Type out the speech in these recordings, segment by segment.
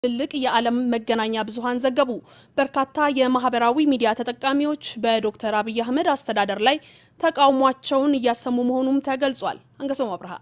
ትልቅ የዓለም መገናኛ ብዙሃን ዘገቡ። በርካታ የማህበራዊ ሚዲያ ተጠቃሚዎች በዶክተር አብይ አህመድ አስተዳደር ላይ ተቃውሟቸውን እያሰሙ መሆኑም ተገልጿል። አንገሶም አብርሃ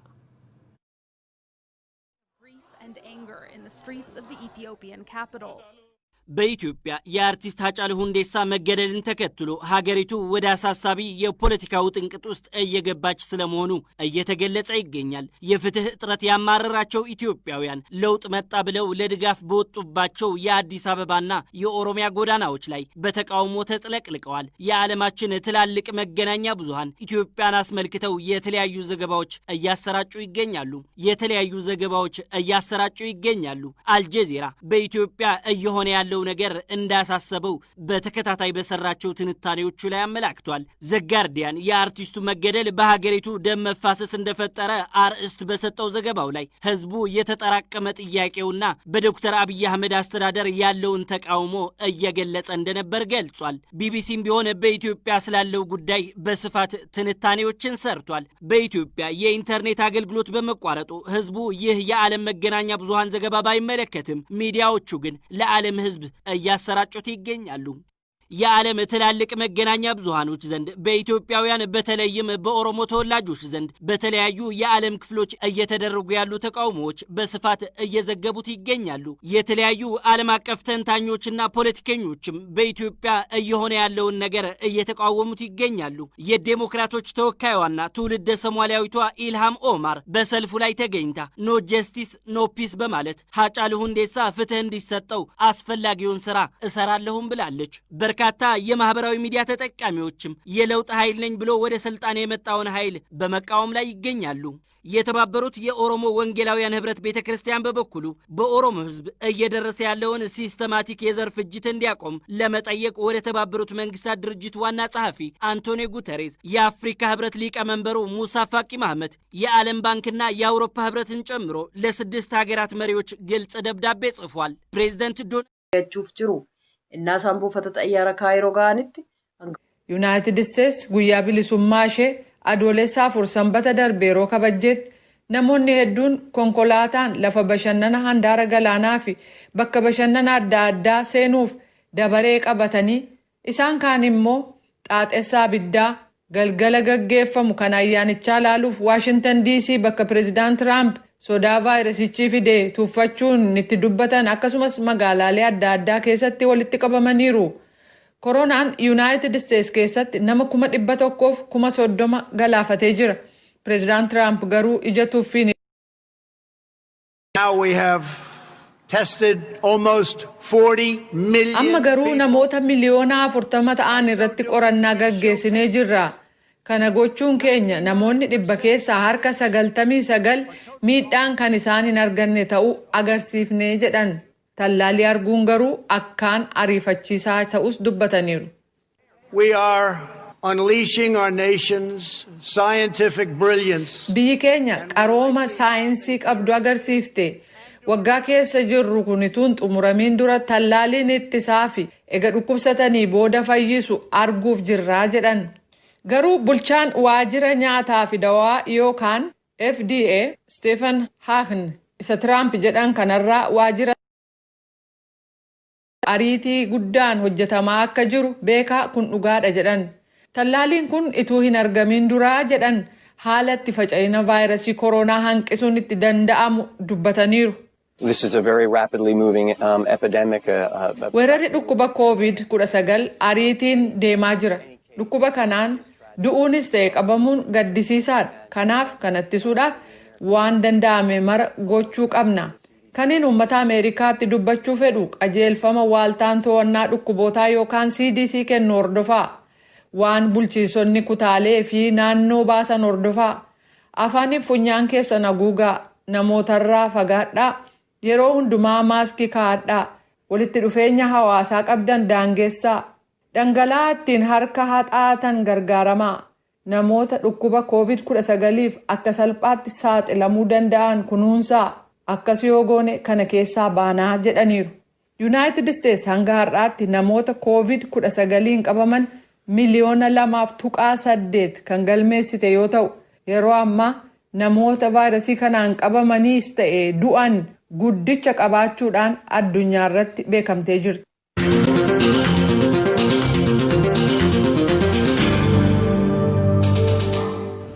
በኢትዮጵያ የአርቲስት ሃጫሉ ሁንዴሳ መገደልን ተከትሎ ሀገሪቱ ወደ አሳሳቢ የፖለቲካ ውጥንቅጥ ውስጥ እየገባች ስለመሆኑ እየተገለጸ ይገኛል። የፍትህ እጥረት ያማረራቸው ኢትዮጵያውያን ለውጥ መጣ ብለው ለድጋፍ በወጡባቸው የአዲስ አበባና የኦሮሚያ ጎዳናዎች ላይ በተቃውሞ ተጥለቅልቀዋል። የዓለማችን ትላልቅ መገናኛ ብዙሃን ኢትዮጵያን አስመልክተው የተለያዩ ዘገባዎች እያሰራጩ ይገኛሉ። አልጀዚራ በኢትዮጵያ እየሆነ ያለው ነገር እንዳሳሰበው በተከታታይ በሰራቸው ትንታኔዎቹ ላይ አመላክቷል። ዘጋርዲያን የአርቲስቱ መገደል በሀገሪቱ ደም መፋሰስ እንደፈጠረ አርዕስት በሰጠው ዘገባው ላይ ህዝቡ የተጠራቀመ ጥያቄውና በዶክተር አብይ አህመድ አስተዳደር ያለውን ተቃውሞ እየገለጸ እንደነበር ገልጿል። ቢቢሲም ቢሆን በኢትዮጵያ ስላለው ጉዳይ በስፋት ትንታኔዎችን ሰርቷል። በኢትዮጵያ የኢንተርኔት አገልግሎት በመቋረጡ ህዝቡ ይህ የዓለም መገናኛ ብዙሃን ዘገባ ባይመለከትም ሚዲያዎቹ ግን ለዓለም ህዝብ እያሰራጩት ይገኛሉ። የዓለም ትላልቅ መገናኛ ብዙሃኖች ዘንድ በኢትዮጵያውያን በተለይም በኦሮሞ ተወላጆች ዘንድ በተለያዩ የዓለም ክፍሎች እየተደረጉ ያሉ ተቃውሞዎች በስፋት እየዘገቡት ይገኛሉ። የተለያዩ ዓለም አቀፍ ተንታኞችና ፖለቲከኞችም በኢትዮጵያ እየሆነ ያለውን ነገር እየተቃወሙት ይገኛሉ። የዴሞክራቶች ተወካይዋና ትውልደ ሶማሊያዊቷ ኢልሃም ኦማር በሰልፉ ላይ ተገኝታ ኖ ጀስቲስ ኖ ፒስ በማለት ሃጫሉ ሁንዴሳ ፍትህ እንዲሰጠው አስፈላጊውን ስራ እሰራለሁም ብላለች። በርካታ የማህበራዊ ሚዲያ ተጠቃሚዎችም የለውጥ ኃይል ነኝ ብሎ ወደ ስልጣን የመጣውን ኃይል በመቃወም ላይ ይገኛሉ። የተባበሩት የኦሮሞ ወንጌላውያን ህብረት ቤተክርስቲያን በበኩሉ በኦሮሞ ህዝብ እየደረሰ ያለውን ሲስተማቲክ የዘር ፍጅት እንዲያቆም ለመጠየቅ ወደ ተባበሩት መንግስታት ድርጅት ዋና ጸሐፊ አንቶኒዮ ጉተሬስ፣ የአፍሪካ ህብረት ሊቀመንበሩ ሙሳ ፋቂ ማህመድ፣ የዓለም ባንክና የአውሮፓ ህብረትን ጨምሮ ለ6 ሀገራት መሪዎች ግልጽ ደብዳቤ ጽፏል። ፕሬዝዳንት ዶናልድ እና ሳምቦ ፈተጠያረ ካይሮ ጋኒት ዩናይትድ ስቴትስ ጉያ ቢሊሱማሼ አዶሌሳ ፉርሰንበተ ደርቤሮ ከበጀት ነሞኒ ሄዱን ኮንኮላታን ለፈ በሸነና ሃንዳረ ገላናፊ በከ በሸነና አዳ ሴኑፍ ደበሬ ቀበተኒ ኢሳን ካኒሞ ጣጤሳ ቢዳ ገልገለ ገጌፈሙ ከናያንቻ ላሉፍ ዋሽንግተን ዲሲ በከ ፕሬዚዳንት ትራምፕ ሶዳ ቫይረሲchi fide tuffachuun itti dubbatan akkasumas magaalaalee adda addaa keessatti walitti qabamaniiru. Koronaan United States keessatti nama 100,000 galaafatee jira. President Trump garuu ija tuffiin. Now we have tested almost 40 million. Amma garuu namoota miliyoona 40 ta'an irratti qorannaa gaggeessinee jirra. Kana gochuun keenya namoonni dhibba keessaa harka 99 miidhaan kan isaan hin arganne ta'uu agarsiifnee jedhan. Tallaalii arguun garuu akkaan ariifachiisaa ta'us dubbataniiru. We are unleashing our nation's scientific brilliance. Biyyi keenya qarooma saayinsii qabdu agarsiifte. Waggaa keessa jirru kunituun xumuramiin dura tallaaliin ittisaa fi ega dhukkubsatanii booda fayyisu arguuf jirraa jedhan. Garuu bulchaan waajjira nyaataa fi dawaa yookaan FDA Stephen Hahn isa Trump jedhan kanarraa waajjira ariitii guddaan hojjetamaa akka jiru beekaa kun dhugaadha jedhan. Tallaaliin kun ituu hin argamin duraa jedhan haala itti faca'ina vaayirasii koronaa hanqisuun itti danda'amu dubbataniiru. This is a very rapidly moving epidemic. Weerarri dhukkuba COVID-19 ariitiin deemaa jira. Dhukkuba kanaan du'uunis ta'e qabamuun gaddisiisaadha. Kanaaf kanattisuudhaaf waan danda'ame mara gochuu qabna. Kaniin uummata Ameerikaatti dubbachuu fedhu qajeelfama waaltaan to'annaa dhukkubootaa yookaan CDC kennu hordofaa. Waan bulchiisonni kutaalee fi naannoo baasan hordofaa. Afaaniif funyaan keessan haguugaa. Namootarraa fagaadhaa. Yeroo hundumaa maaskii kaa'adhaa. Walitti dhufeenya hawaasaa qabdan daangessaa. Dhangala'aa ittiin harka haxaatan gargaaramaa. Namoota dhukkuba COVID-19f akka salphaatti saaxilamuu danda'an kunuunsaa. Akkas yoo goone kana keessaa baanaa jedhaniiru. United States hanga har'aatti namoota COVID-19 qabaman 2.8 kan galmeessite yoo ta'u, yeroo ammaa namoota vaayirasii kanaan qabamaniis ta'e du'an guddicha qabaachuudhaan addunyaa irratti beekamtee jirti.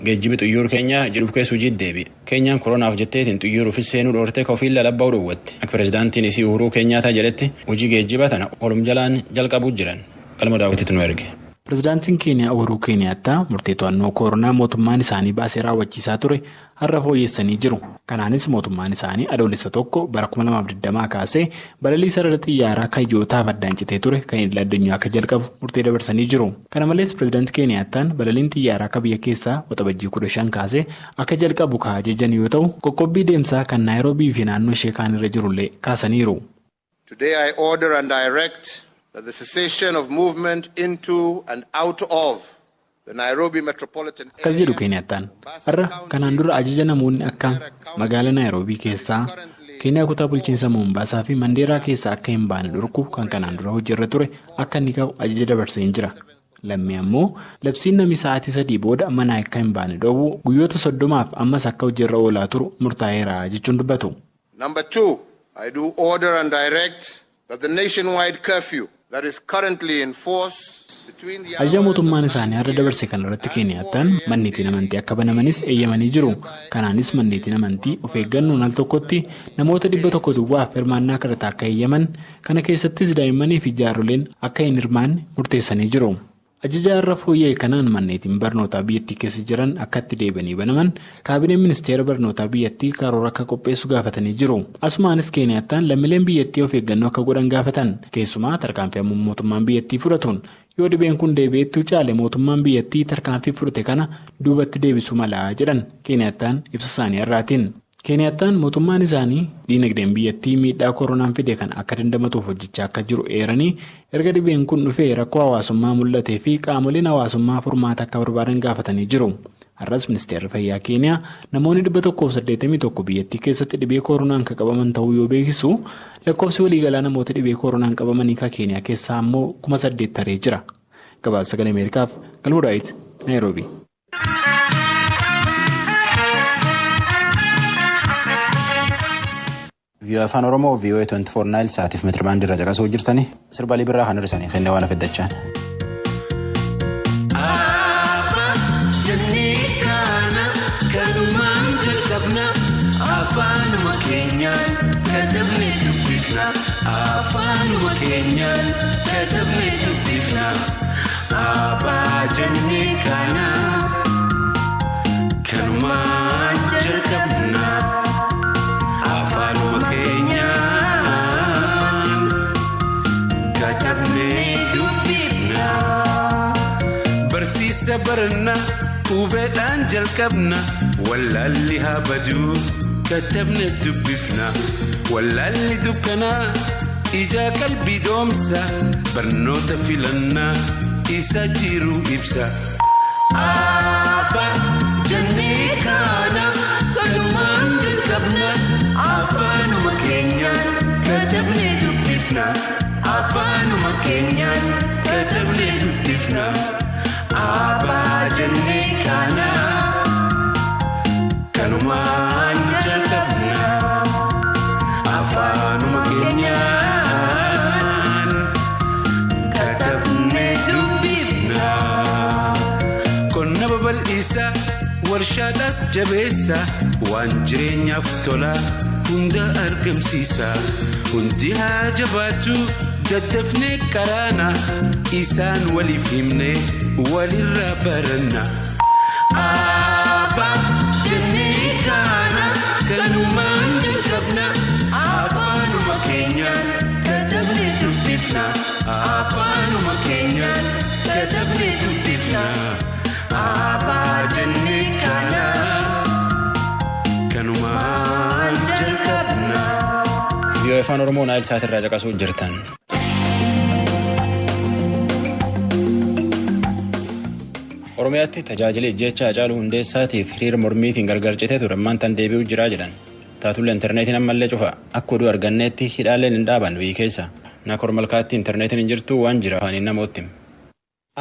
Geejjibi xiyyaara Keenyaa jedhuuf keessu jiddeebi. Keenyaan koronaaf jetteetiin xiyyaaruufis seenuu dhoortee kofiilla labbaa dhowwatti. Akka pirezidaantiin isii Uhuruu Keenyaataa jedhetti hojii geejjibaa tana olum jalaan jalqabuu jiran. Qalma daawwitiitu nu erge. Pirezidaantiin Keeniyaa Uhuruu Keenyaattaa murtee to'annoo koronaa mootummaan isaanii baasee raawwachiisaa ture har'a fooyyessanii jiru. Kanaanis mootummaan isaanii adoolessa 1 bara 2020 kaasee balalii sarara xiyyaaraa kayyootaaf addaan citee ture kan idil addunyaa akka jalqabu murtee dabarsanii jiru. Kana malees pirezidaantii Keeniyaattaan balaliin xiyyaaraa akka biyya keessaa waxabajjii 15 kaasee akka jalqabu ajajan yoo ta'u qoqqobbii deemsaa kan Naayiroobii fi naannoo ishee kaan irra jirullee kaasaniiru. Today I order and direct that the cessation of movement into and out of the Nairobi metropolitan area. Akkas jedhu Keeniyaattaan har'a kanaan dura ajaja namoonni akka magaalaa Naayiroobii keessaa Keeniyaa kutaa bulchiinsa Mombaasaa fi Mandeeraa keessaa akka hin baane dhorku kan kanaan dura hojiirra ture akka inni qabu ajaja dabarsee jira. Lammii ammoo labsiin namni sa'aatii 3 booda manaa akka hin baane dhoowwu guyyoota 30 ammas akka hojiirra oolaa turu murtaa'eera jechuun dubbatu. Number 2, I do order and direct that the nationwide curfew that is currently in force between the Ajaja mootummaan isaanii har'a dabarse kan irratti Keeniyaattaan manneetiin amantii akka banamanis eeyyamanii jiru. Kanaanis manneetiin amantii of eeggannoon al tokkotti namoota 100 duwwaaf hirmaannaa kadhataa akka eeyyaman kana keessattis daa'immanii fi jaarsoleen akka hin hirmaanne murteessanii jiru. Ajaja har'a fooyya'e kanaan manneetiin barnootaa biyyattii keessa jiran akka itti deebi'anii banaman kaabineen ministeera barnootaa biyyattii karoora akka qopheessu gaafatanii jiru. Asumaanis Keeniyaattaan lammiileen biyyattii of eeggannoo akka godhan gaafatan keessumaa tarkaanfii mootummaan biyyattii fudhatuun yoo dhibeen kun deebi'eetti caale mootummaan biyyattii tarkaanfii fudhate kana duubatti deebisuu mala jedhan Keeniyaattaan ibsa isaanii irraatiin. Keeniyaattaan mootummaan isaanii diinagdeen biyyattii miidhaa koronaan fide kan akka dandamatuuf hojjechaa akka jiru eeranii erga dhibeen kun dhufee rakkoo hawaasummaa mul'atee fi qaamoleen hawaasummaa furmaata akka barbaadan gaafatanii jiru. Har'as ministeerri fayyaa Keeniyaa namoonni 181 biyyattii keessatti dhibee koronaan kan qabaman ta'uu yoo beeksisu lakkoofsi waliigalaa namoota dhibee koronaan qabamanii kan Keeniyaa keessaa ammoo 8,000 taree jira. Gabaasa Sagalee Ameerikaaf Galmoo Daawit Naayiroobii. Vii'oo afaan Oromoo vii'oo 24 Naayil Saatiif meetira baandii irra caqasuu jirtanii sirba libirraa kan hir'isanii kennee waan affeeddachaan. Afaanuma keenyaan katabnee dubbifna. Afaanuma keenyaan katabnee dubbifna. Abbaa jennee kana kanumaan jalqabna. Afaanuma keenyaan katabnee dubbifna. Barsiisa baranna hubeedhaan jalqabna. Wallaalli haa baduu. كتبنا الدبفنا ولا اللي دكنا إجا قلبي دومسا برنوتا فيلنا إساجيرو إبسا آبا جني كانا كلمان جنكبنا آفانو مكينيان كتبنا الدبفنا آفانو مكينيان كتبنا الدبفنا آبا جني كانا كلمان Afaanuma keenyaan katabnee dubbifna. Qonna babal'isa warshaadhaas jabeessa waan jireenyaaf tola hunda argamsiisa. Hundi haa jabaatu daddafnee karaana isaan waliif himnee walirraa baranna. Abbaa jennee kana kanumaan jalqabna. Afaanuma keenyaan katabnee dubbifna. Afaanuma keenyaan katabnee dubbifna. Abbaa jennee kana kanumaan jalqabna. Vii'oo afaan Oromoo Naayil Saat irraa caqasuu jirtan. Oromiyaatti tajaajila ijjecha Hacaaluu Hundeessaatiif hiriira mormiitiin gargar citee ture ammaan tan deebi'uu jira jedhan. Taatullee intarneetiin ammallee cufa akka oduu arganneetti hidhaaleen hin dhaaban biyya keessa. Naakoor Malkaatti intarneetiin hin jirtu waan jira afaaniin namootti.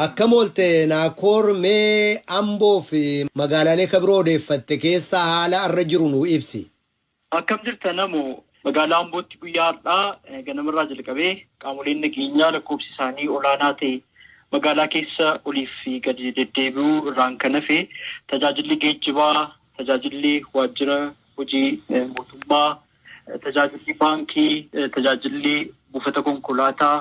Akkam oolte Naakoor mee Amboo fi magaalaalee kabiroo odeeffatte keessa haala irra jiru nu ibsi. Akkam jirta namu Magaalaa Ambootti guyyaa har'aa ganamarraa jalqabee qaamoleen nageenyaa lakkoofsi isaanii olaanaa ta'e magaalaa keessa oliif gadi deddeebi'uu irraan kan hafe tajaajilli geejjibaa, tajaajilli waajjira hojii mootummaa, tajaajilli baankii, tajaajilli buufata konkolaataa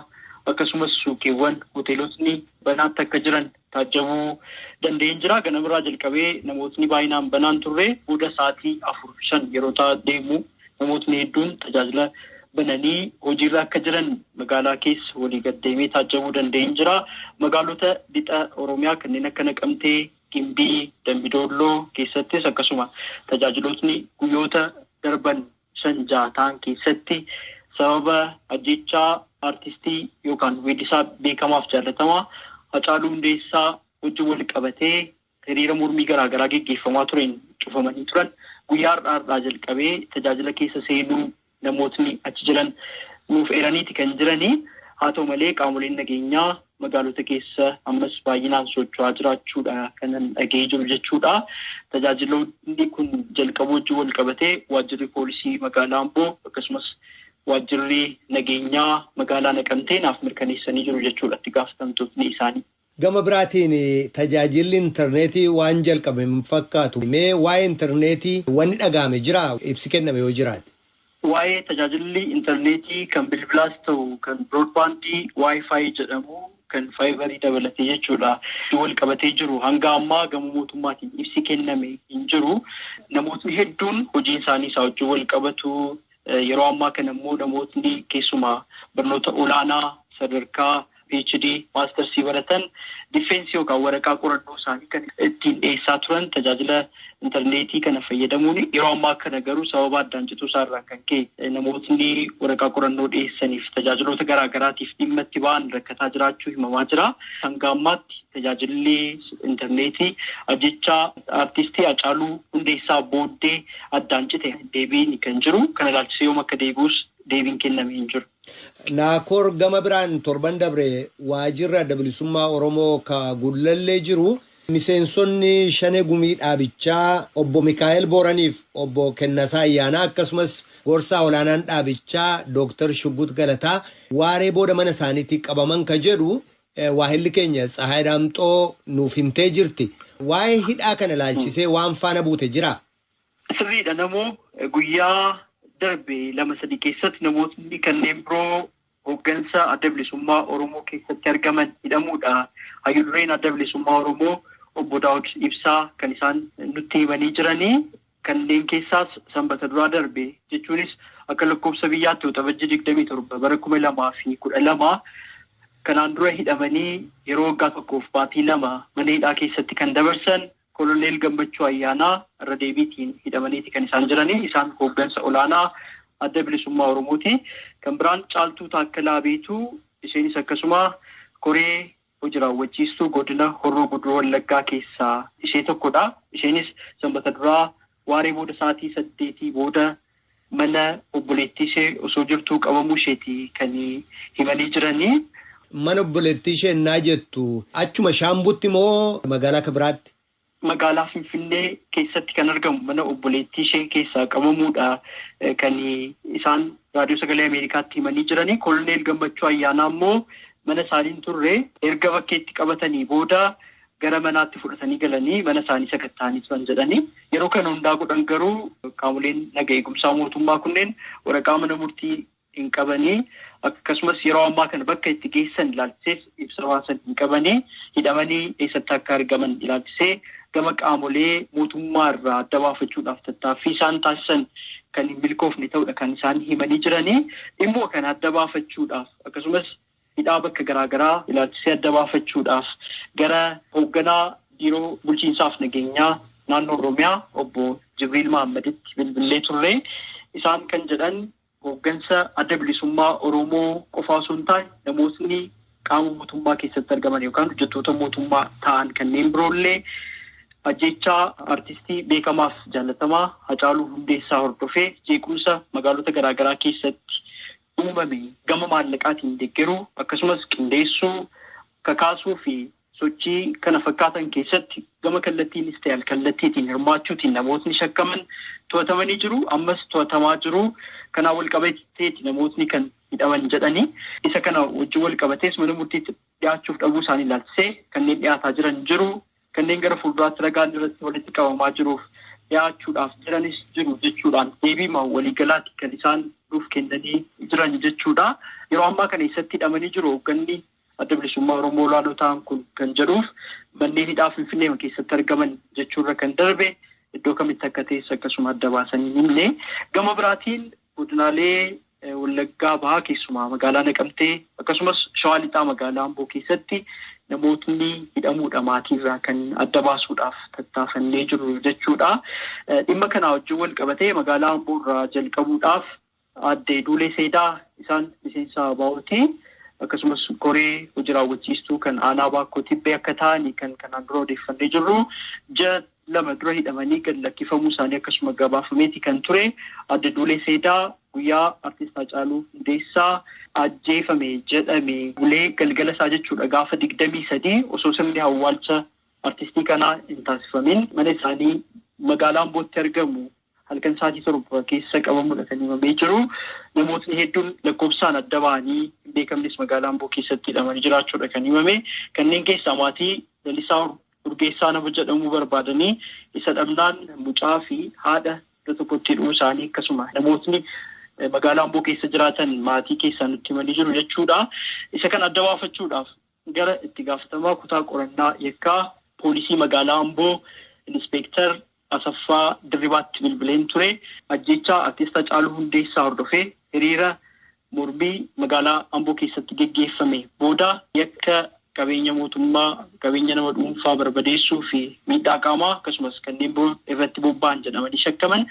akkasumas suuqiiwwan hoteelotni banaatti akka jiran taajjabuu danda'een jira. Ganamarraa jalqabee namootni baay'inaan banaan turre booda sa'aatii 4-5 yeroo ta'a deemu namootni hedduun tajaajila bananii hojiirra akka jiran magaalaa keessa walii gaddeemee taajjabuu danda'een jira. Magaalota lixa Oromiyaa kanneen akka Naqamtee, Gimbii, Dambidolloo keessattis akkasuma tajaajilotni guyyoota darban 5-6 ta'an keessatti sababa ajjechaa artistii yookaan weellisaa beekamaaf jaallatamaa Hacaaluu Hundeessaa wajjin wal qabatee hiriira mormii garaagaraa geggeeffamaa tureen cufamanii turan guyyaa har'aa jalqabee tajaajila keessa seenuu namootni achi jiran nuuf eeraniiti kan jiranii. Haa ta'u malee qaamoleen nageenyaa magaalota keessa ammas baay'inaan socho'aa jiraachuudha kanan dhaga'ee jiru jechuudha. Tajaajiloonni kun jalqabuu wajjin wal qabatee waajjirri poolisii magaalaa Amboo akkasumas waajjirri nageenyaa magaalaa Naqamtee naaf mirkaneessanii jiru jechuudha itti gaafatamtootni isaanii. Gama biraatiin tajaajilli intarneetii waan jalqabe fakkaatu. Mee waa'ee intarneetii wanni dhaga'ame jira ibsi kenname yoo jiraate? Waa'ee tajaajilli intarneetii kan bilbilaas ta'u kan biroodbaandii Wi-Fi jedhamu kan faayibarii dabalatee jechuudha. Wal qabatee jiru hanga ammaa gama mootummaatiin ibsi kenname hin jiru. Namootni hedduun hojiin isaanii isaa wajjin wal qabatu. Yeroo ammaa kana immoo namootni keessumaa barnoota olaanaa sadarkaa PhD maastersii baratan difeensii yookaan waraqaa qorannoo isaanii kan ittiin dhiyeessaa turan tajaajila intarneetii kana fayyadamuun yeroo ammaa kana garuu sababa addaan cituu isaarraa kan ka'e namootni waraqaa qorannoo dhiyeessaniif tajaajiloota garaagaraatiif dhimma itti ba'an rakkataa jiraachuu himamaa jira. Hanga ammaatti tajaajilli intarneetii ajjechaa artistii Hacaaluu Hundeessaa booddee addaan cite deebiin kan jiru. Kana ilaalchisee yoom akka deebi'us deebiin kennamee hin jiru. Naakoor gama biraan torban dabre waajjirri adda bilisummaa Oromoo ka Gullallee jiru miseensonni Shanee Gumii dhaabichaa obbo Mikaa'el Booraniif obbo Kennasaa Ayyaanaa akkasumas gorsaa olaanaan dhaabichaa Dr. Shuggut Galataa waaree booda mana isaaniitti qabaman ka jedhu waahilli keenya Tsahaay Daamxoo nuuf himtee jirti. Waa'ee hidhaa kana ilaalchisee waan faana buute jira? Sirriidha namoo guyyaa darbe 2-3 keessatti namootni kanneen biroo hooggansa adda bilisummaa Oromoo keessatti argaman hidhamuudha. Hayyudureen adda bilisummaa Oromoo obbo Daawud Ibsaa kan isaan nutti himanii jiranii kanneen keessaas sanbata duraa darbe jechuunis akka lakkoofsa biyyaatti waxabajjii 27 bara 2012 kanaan dura hidhamanii yeroo waggaa tokkoof baatii 2 mana hidhaa keessatti kan dabarsan Koloneel Gammachuu Ayyaanaa irra deebiitiin hidhamaniiti kan isaan jiranii. Isaan hooggansa olaanaa adda bilisummaa Oromooti. Kan biraan Caaltuu Taakkalaa Beetuu isheenis akkasuma koree hojii raawwachiistuu godina Horroo Guduroo Wallaggaa keessaa ishee tokkodha. Isheenis sanbata duraa waaree booda sa'aatii 8 booda mana obboleettii ishee osoo jirtuu qabamuu isheeti kan himanii jiranii. Mana obboleettii ishee naa jettu achuma Shaambutti moo magaalaa kabiraatti? Magaalaa Finfinnee keessatti kan argamu mana obboleettii ishee keessaa qabamuudha kan isaan raadiyoo sagalee Ameerikaatti himanii jiranii. Koloneel Gammachuu Ayyaanaa immoo mana isaaniin turre erga bakkeetti qabatanii booda gara manaatti fudhatanii galanii mana isaanii sakatta'anii turan jedhanii. Yeroo kana hundaa godhan garuu qaamoleen naga eegumsaa mootummaa kunneen waraqaa mana murtii hin qabanii akkasumas yeroo ammaa kana bakka itti geessan ilaalchisees ibsa baasan hin qabanii hidhamanii eessatti akka argaman ilaalchisee gama qaamolee mootummaa irraa adda baafachuudhaaf tattaaffii isaan taasisan kan hin milkoofne ta'udha kan isaan himanii jiranii. Dhimmoo kana adda baafachuudhaaf akkasumas hidhaa bakka garaagaraa ilaalchisee adda baafachuudhaaf gara hoogganaa biiroo bulchiinsaaf nageenyaa naannoo Oromiyaa obbo Jibriil Mahaammaditti bilbilee turre. Isaan kan jedhan hooggansa adda bilisummaa Oromoo qofaa osoo hin taane namootni qaama mootummaa keessatti argaman yookaan hojjettoota mootummaa ta'an kanneen biroollee ajjechaa artistii beekamaaf jaallatamaa Hacaaluu Hundeessaa hordofee jeequmsa magaalota garaagaraa keessatti uumame gama maallaqaatiin deeggaruu akkasumas qindeessuu kakaasuu fi sochii kana fakkaatan keessatti gama kallattiinis ta'e alkallattiitiin hirmaachuutiin namootni shakkaman to'atamanii jiru. Ammas to'atamaa jiru. Kanaan wal qabateeti namootni kan hidhaman jedhanii isa kana wajjin wal qabatees mana murtiitti dhiyaachuuf dhabuu isaanii ilaalchisee kanneen dhiyaataa jiran jiru. Kanneen gara fuulduraatti ragaan irratti walitti qabamaa jiruuf dhiyaachuudhaaf jiranis jiru jechuudhaan deebii waliigalaatti kan isaan nuuf kennanii jiran jechuudha. Yeroo ammaa kana eessatti hidhamanii jiru hoogganni adda bilisummaa Oromoo olaanoo ta'an kun kan jedhuuf manneen hidhaa Finfinnee keessatti argaman jechuurra kan darbe iddoo kamitti akka ta'es akkasuma adda baasanii himne. Gama biraatiin godinaalee Wallaggaa bahaa keessumaa magaalaa Naqamtee akkasumas Shawaa Lixaa magaalaa Amboo keessatti namootni hidhamuudha maatiirraa kan adda baasuudhaaf tattaafannee jiru jechuudha. Dhimma kana wajjin wal qabatee magaalaa Amboo irraa jalqabuudhaaf aadde Duulee Seedaa isaan miseensa baa'ooti. Akkasumas koree hojii raawwachiistuu kan aanaa Baakkoo Tibbee akka ta'anii kan kanaan dura odeeffannee jirru. Ji'a 2 dura hidhamanii gad lakkifamuu isaanii akkasuma gabaafameeti kan ture. Aadde Duulee Seedaa guyyaa artiist Haacaaluu Hundeessaa ajjeefame jedhame bulee galgala isaa jechuudha gaafa 23 osoo sirni awwaalcha artistii kanaa hin taasifamin mana isaanii magaalaa Ambootti argamu. Halkan sa'aatii 7 keessa qabamuudha kan himamee jiru. Namootni hedduun lakkoofsaan adda ba'anii hin beekamnes magaalaa Amboo keessatti hidhamanii jiraachuudha kan himame. Kanneen keessaa maatii Lalisaa Urgeessaa nama jedhamu barbaadanii isa dhabnaan mucaa fi haadha iddoo tokkotti hidhuu isaanii akkasuma namootni magaalaa Amboo keessa jiraatan maatii keessaa nutti himanii jiru jechuudha. Isa kan adda baafachuudhaaf gara itti gaafatamaa kutaa qorannaa yakkaa poolisii magaalaa Amboo Inspektar Asaffaa Dirribaatti bilbileen ture. Ajjechaa artiist Haacaaluu Hundeessaa hordofee hiriira mormii magaalaa Amboo keessatti geggeeffame booda yakka qabeenya mootummaa, qabeenya nama dhuunfaa barbadeessuu fi miidhaa qaamaa akkasumas kanneen biroo irratti bobba'an jedhamanii shakkaman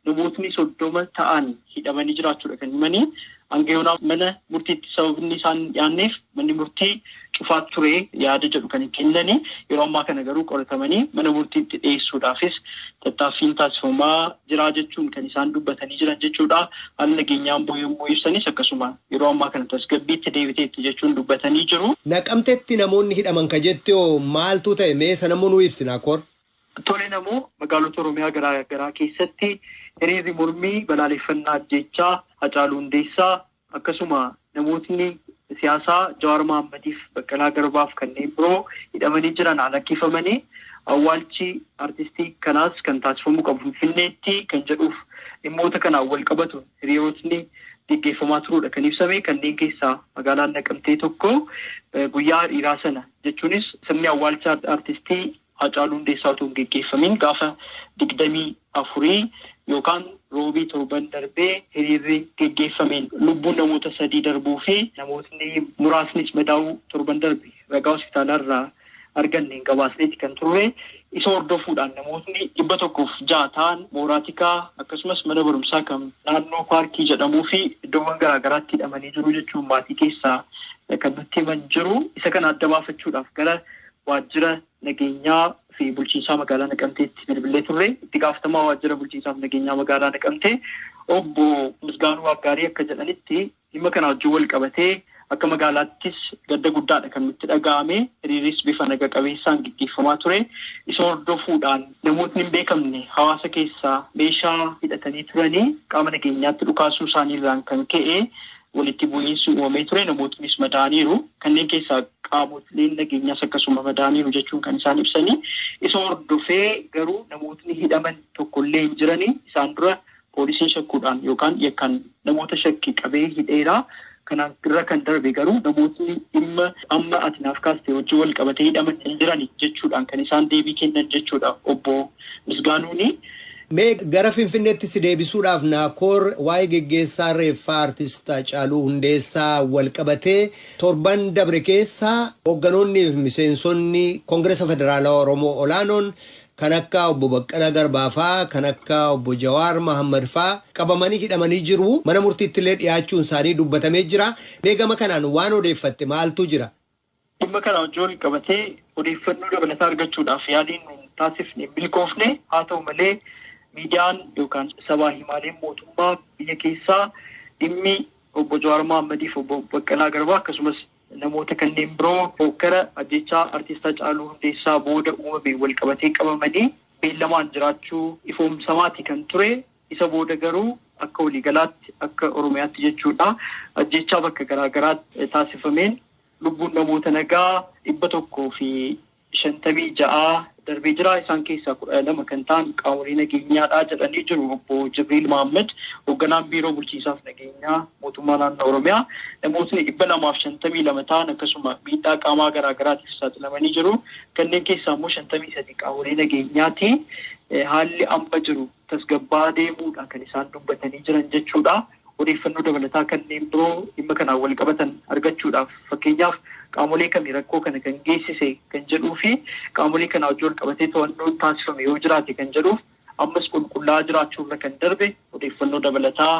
namootni 30 ta'an hidhamanii jiraachuudha kan himanii. Hanga yoonaa mana murtiitti sababni isaan dhiyaanneef manni murtii cufaa ture yaada jedhu kan kennanii. Yeroo ammaa kana garuu qoratamanii mana murtiitti dhiyeessuudhaafis tattaaffiin taasifamaa jira jechuun kan isaan dubbatanii jiran jechuudha. Haalli nageenyaa Amboo yommuu ibsanis akkasuma yeroo ammaa kana tasgabbiitti deebiteetti jechuun dubbatanii jiru. Naqamteetti namoonni hidhaman ka jettee maaltu ta'e mee sana nuu ibsina kor? Tole namoo magaalota Oromiyaa garaa garaa keessatti hiriirri mormii balaaleffannaa ajjechaa Haacaaluu Hundeessaa akkasuma namootni siyaasaa Jawaar Mahaammadiif Baqqalaa Garbaaf kanneen biroo hidhamanii jiran lakkifamanii awwaalchi artistii kanaas kan taasifamuu qabu Finfinneetti kan jedhuuf dhimmoota kanaan wal qabatu hiriirotni geggeeffamaa turuudha kan ibsame. Kanneen keessaa magaalaan Naqamtee tokko guyyaa hiriiraa sana jechuunis sirni awwaalcha artistii Haacaaluu Hundeessaa otoo hin geggeeffamin gaafa 24 yookaan roobii torban darbee hiriirri geggeeffameen lubbuun namoota 3 darbuu fi namootni muraasnis madaa'uu torban darbe ragaa hospitaalaa irraa arganneen gabaasneeti kan turre. Isa hordofuudhaan namootni 106 ta'an mooraatika akkasumas mana barumsaa kan naannoo paarkii jedhamuu fi iddoowwan garaagaraatti hidhamanii jiru jechuun maatii keessaa kan nutti himan jiru. Isa kana adda baafachuudhaaf gara waajjira nageenyaa fi bulchiinsaa magaalaa Naqamteetti bilbilee turre. Itti gaafatamaa waajjira bulchiinsaaf nageenyaa magaalaa Naqamtee obbo Misgaanuu Waggaarii akka jedhanitti dhimma kana wajjin wal qabatee akka magaalaattis gadda guddaadha kan nutti dhaga'ame. Hiriirris bifa naga qabeessaan gaggeeffamaa ture. Isa hordofuudhaan namootni hin beekamne hawaasa keessaa meeshaa hidhatanii turanii qaama nageenyaatti dhukaasuu isaaniirraan kan ka'e walitti bu'iinsi uumamee ture. Namootnis madaaniiru. Kanneen keessaa qaamoleen nageenyaas akkasuma madaaniiru jechuun kan isaan ibsanii. Isa hordofee garuu namootni hidhaman tokkollee hin jiranii. Isaan dura poolisiin shakkuudhaan yookaan yakkaan namoota shakkii qabee hidheeraa. Kanaan irra kan darbe garuu namootni dhimma amma ati naaf kaastee wajjin wal qabatee hidhaman hin jirani jechuudhaan kan isaan deebii kennan jechuudha obbo Misgaanuuni. Mee gara Finfinneetti si deebisuudhaaf Naakoor waa'ee geggeessaa reeffaa artist Haacaaluu Hundeessaa wal qabatee torban dabre keessaa hoogganoonni fi miseensonni Koongireesa Federaalaa Oromoo olaanoon kan akka obbo Baqqalaa Garbaafaa, kan akka obbo Jawaar Mahaammad faa qabamanii hidhamanii jiru. Mana murtiitti illee dhiyaachuun isaanii dubbatamee jira. Mee gama kanaan waan odeeffatte maaltu jira? Dhimma kana wajjin qabatee odeeffannoo dabalataa argachuudhaaf yaaliin taasifne milkoofne. Haa ta'u malee miidiyaan yookaan sabaa himaaleen mootummaa biyya keessaa dhimmi obbo Jawaar Mahaammadiif obbo Baqqalaa Garbaa akkasumas namoota kanneen biroo hokkara ajjechaa artistaa Haacaaluu Hundeessaa booda uumameen wal qabatee qabamanii beellamaan jiraachuu ifoomsamaati kan ture. Isa booda garuu akka waliigalaatti akka Oromiyaatti jechuudha ajjechaa bakka garaagaraatti taasifameen lubbuun namoota nagaa 156 darbee jira. Isaan keessaa 12 kan ta'an qaamolee nageenyaadhaa jedhanii jiru. Obbo Jibriil Mahammad hoogganaan biiroo bulchiinsaaf nageenyaa mootummaa naannoo Oromiyaa namootni 252 ta'an akkasuma miidhaa qaamaa garaagaraatiif saaxilamanii jiru. Kanneen keessaa immoo 53 qaamolee nageenyaati. Haalli amma jiru tasgabbaa deemuudha kan isaan dubbatanii jiran jechuudha. Odeeffannoo dabalataa kanneen biroo dhimma kanaan wal qabatan argachuudhaaf fakkeenyaaf qaamolee kamii rakkoo kana kan geessise kan jedhuu fi qaamolee kana wajjin wal qabatee to'annoo taasifame yoo jiraate kan jedhuuf ammas qulqullaa'aa jiraachuurra kan darbe odeeffannoo dabalataa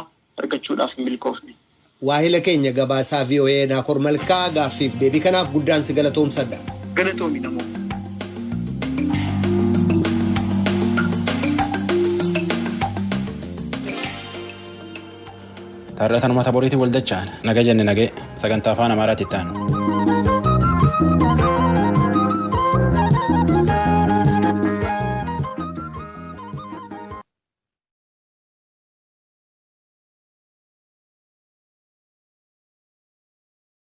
argachuudhaaf milkoofne. Waahila keenya gabaasaa VOA Naakoor Malkaa gaaffiif deebii kanaaf guddaan si galatoomsadha. Galatoomi namoo. Taarratan uummata boriitiin waldachaan naga jenne nagee sagantaa afaan Amaaraatti ta'an.